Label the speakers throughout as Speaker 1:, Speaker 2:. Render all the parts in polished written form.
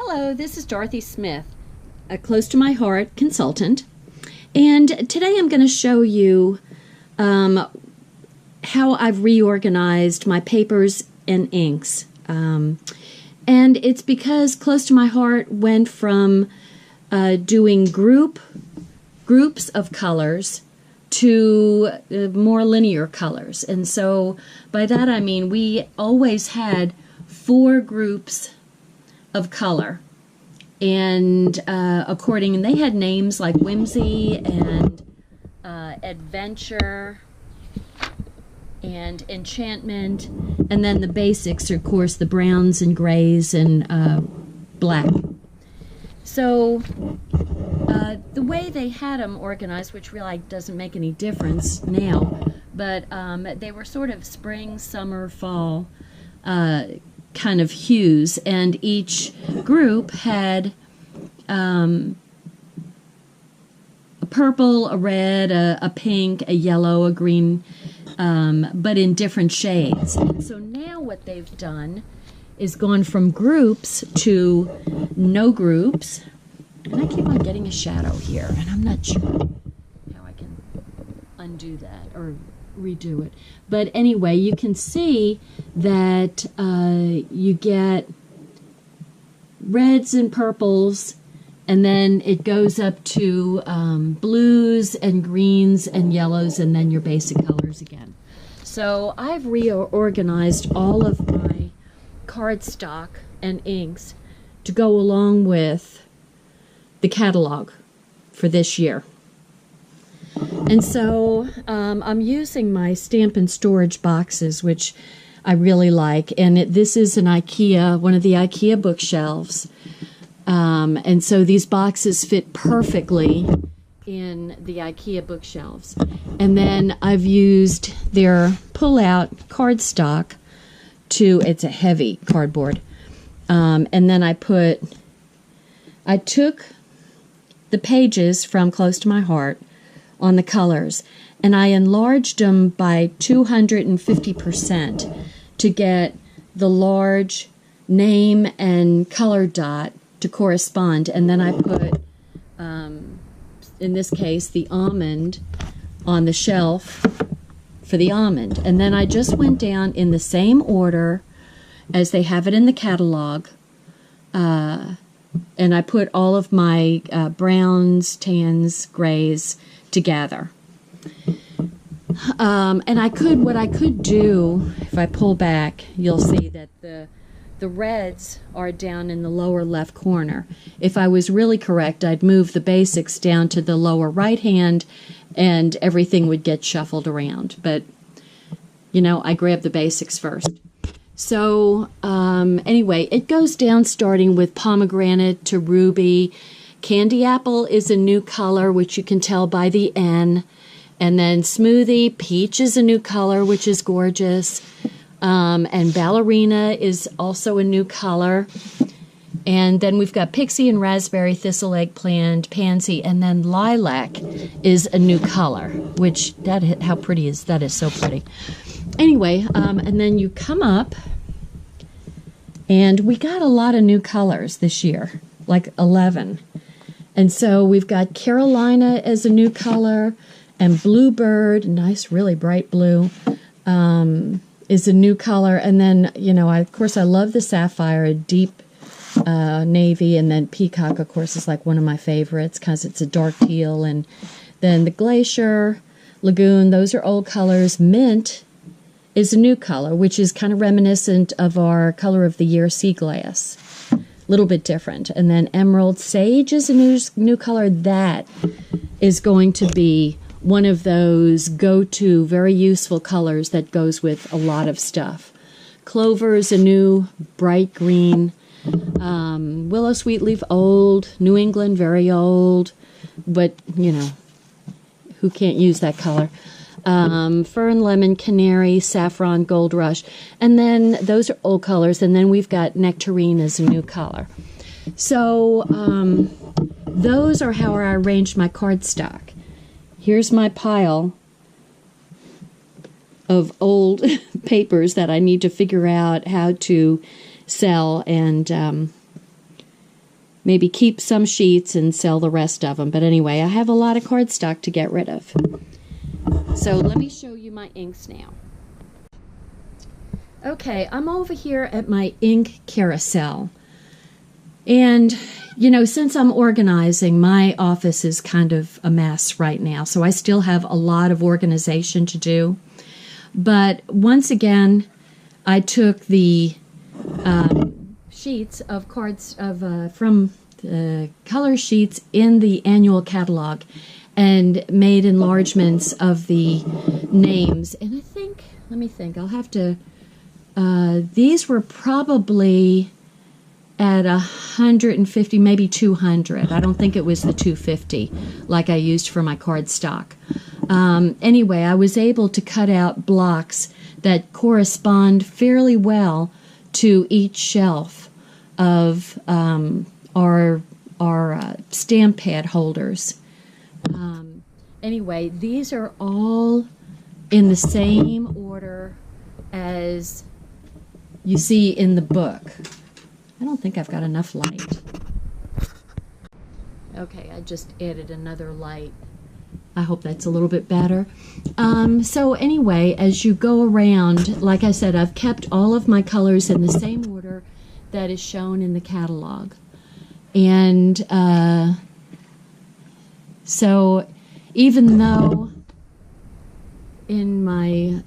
Speaker 1: Hello, this is Dorothy Smith, a close to my heart consultant, and today I'm going to show you how I've reorganized my papers and inks. And it's because close to my heart went from doing groups of colors to more linear colors. And so by that I mean we always had 4 groups of color, and and they had names like Whimsy and Adventure and Enchantment, and then the basics are, of course, the browns and grays and black. So the way they had them organized, which really doesn't make any difference now, but they were sort of spring, summer, fall kind of hues, and each group had a purple, a red, a pink, a yellow, a green, but in different shades. And so now what they've done is gone from groups to no groups. And I keep on getting a shadow here, and I'm not sure how I can undo that or redo it. But anyway, you can see that you get reds and purples, and then it goes up to blues and greens and yellows, and then your basic colors again. So I've reorganized all of my cardstock and inks to go along with the catalog for this year. And so I'm using my stamp and storage boxes, which I really like. And this is an IKEA, one of the IKEA bookshelves. And so these boxes fit perfectly in the IKEA bookshelves. And then I've used their pull-out cardstock it's a heavy cardboard. And then I took the pages from Close to My Heart on the colors, and I enlarged them by 250% to get the large name and color dot to correspond. And then I put, in this case, the almond on the shelf for the almond. And then I just went down in the same order as they have it in the catalog, and I put all of my browns, tans, grays together. And what I could do, if I pull back, you'll see that the reds are down in the lower left corner. If I was really correct, I'd move the basics down to the lower right hand and everything would get shuffled around. But, you know, I grabbed the basics first. So, anyway, it goes down starting with pomegranate to ruby. Candy apple is a new color, which you can tell by the N. And then smoothie, peach is a new color, which is gorgeous. And ballerina is also a new color. And then we've got pixie and raspberry, thistle, eggplant, pansy, and then lilac is a new color, which, how pretty is that? Is so pretty. Anyway, and then you come up, and we got a lot of new colors this year, like 11. And so we've got Carolina as a new color, and Bluebird, nice, really bright blue, is a new color. And then, you know, of course, I love the sapphire, deep navy, and then peacock, of course, is like one of my favorites because it's a dark teal. And then the glacier, lagoon, those are old colors. Mint is a new color, which is kind of reminiscent of our color of the year, sea glass. A little bit different. And then emerald sage is a new color. That is going to be one of those go-to, very useful colors that goes with a lot of stuff. Clover is a new bright green. Willow sweetleaf, old. New England, very old. But, you know, who can't use that color? Fern, lemon, canary, saffron, gold rush. And then those are old colors. And then we've got nectarine as a new color. So those are how I arranged my cardstock. Here's my pile of old papers that I need to figure out how to sell and maybe keep some sheets and sell the rest of them. But anyway, I have a lot of cardstock to get rid of. So let me show you my inks now. Okay, I'm over here at my ink carousel. And, you know, since I'm organizing, my office is kind of a mess right now. So I still have a lot of organization to do. But once again, I took the sheets of cards from the color sheets in the annual catalog and made enlargements of the names. And I think, let me think, I'll have to, these were probably at 150, maybe 200. I don't think it was the 250 like I used for my cardstock. Anyway, I was able to cut out blocks that correspond fairly well to each shelf of our stamp pad holders. Anyway, these are all in the same order as you see in the book. I don't think I've got enough light. Okay, I just added another light. I hope that's a little bit better. So anyway, as you go around, like I said, I've kept all of my colors in the same order that is shown in the catalog. And so even though in my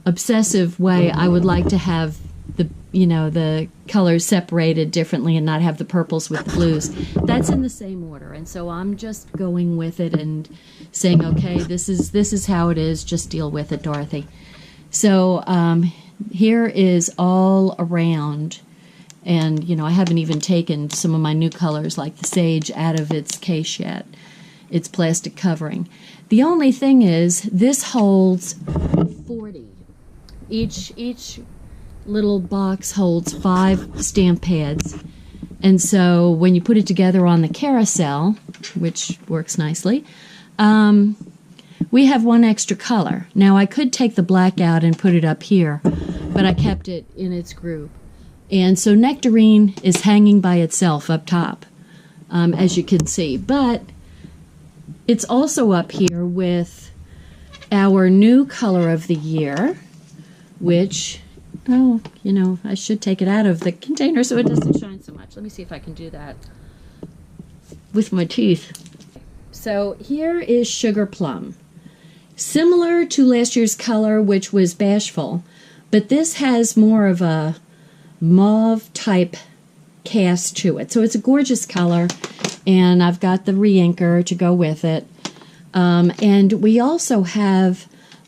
Speaker 1: obsessive way I would like to have the colors separated differently and not have the purples with the blues, that's in the same order. And so I'm just going with it and saying, okay, this is how it is, just deal with it, Dorothy. So here is all around, and I haven't even taken some of my new colors like the sage out of its case yet, its plastic covering. The only thing is this holds 40. Each little box holds 5 stamp pads, and so when you put it together on the carousel, which works nicely, we have one extra color. Now I could take the black out and put it up here, but I kept it in its group. And so Nectarine is hanging by itself up top, as you can see, but it's also up here with our new color of the year, which, I should take it out of the container so it doesn't shine so much. Let me see if I can do that with my teeth. So here is Sugar Plum. Similar to last year's color, which was Bashful, but this has more of a mauve type cast to it. So it's a gorgeous color, and I've got the re-inker to go with it. And we also have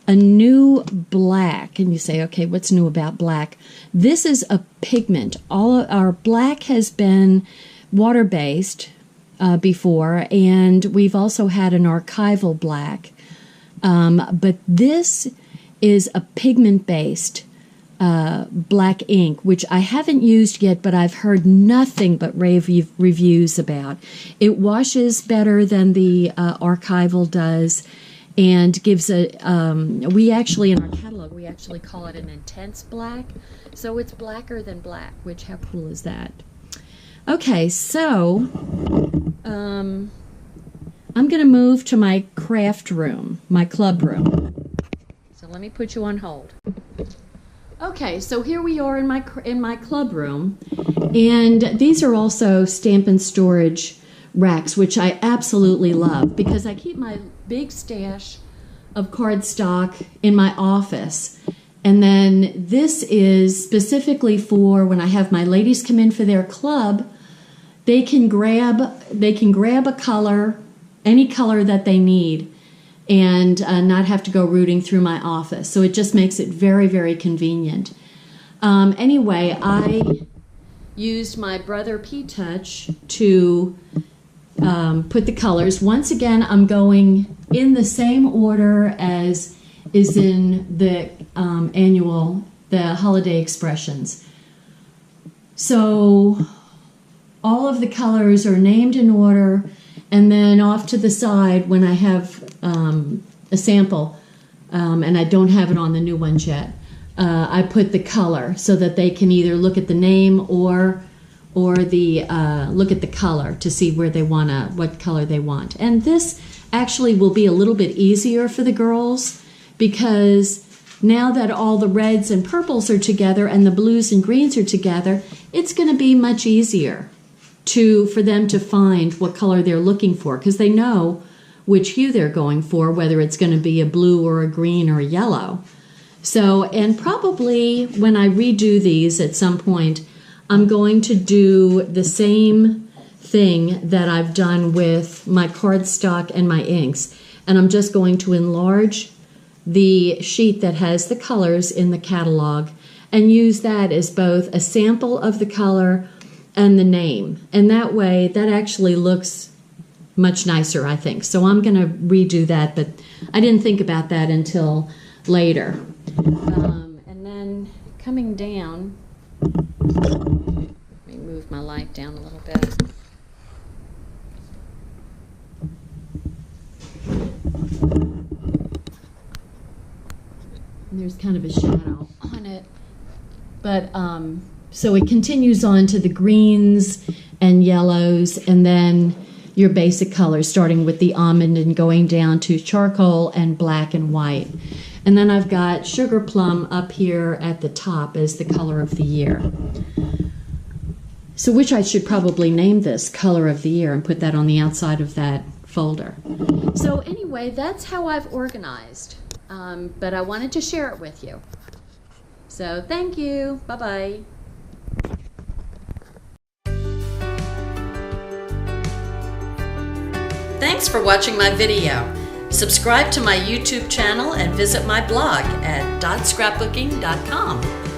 Speaker 1: a new black, and you say, okay, what's new about black? This is a pigment. All of our black has been water-based before, and we've also had an archival black. But this is a pigment-based black ink, which I haven't used yet, but I've heard nothing but rave reviews about. It washes better than the archival does, and gives a, we actually, in our catalog, we actually call it an intense black. So it's blacker than black, which, how cool is that? Okay, so I'm going to move to my craft room, my club room. So let me put you on hold. Okay, so here we are in my club room, and these are also stamp and storage racks, which I absolutely love because I keep my big stash of cardstock in my office, and then this is specifically for when I have my ladies come in for their club. They can grab a color, any color that they need, and not have to go rooting through my office. So it just makes it very, very convenient. Anyway, I used my Brother P-Touch to put the colors. Once again, I'm going in the same order as is in the the holiday expressions. So all of the colors are named in order, and then off to the side when I have a sample, and I don't have it on the new ones yet, I put the color so that they can either look at the name or or the look at the color to see where they wanna, what color they want. And this actually will be a little bit easier for the girls because now that all the reds and purples are together and the blues and greens are together, it's going to be much easier for them to find what color they're looking for because they know which hue they're going for, whether it's going to be a blue or a green or a yellow. So, and probably when I redo these at some point, I'm going to do the same thing that I've done with my cardstock and my inks. And I'm just going to enlarge the sheet that has the colors in the catalog and use that as both a sample of the color and the name. And that way, that actually looks much nicer, I think. So I'm going to redo that, but I didn't think about that until later. And then coming down, let me move my light down a little bit. And there's kind of a shadow on it. But so it continues on to the greens and yellows and then your basic colors, starting with the almond and going down to charcoal and black and white. And then I've got sugar plum up here at the top as the color of the year. So which I should probably name this color of the year and put that on the outside of that folder. So anyway, that's how I've organized. But I wanted to share it with you. So thank you. Bye-bye. Thanks for watching my video. Subscribe to my YouTube channel and visit my blog at .scrapbooking.com.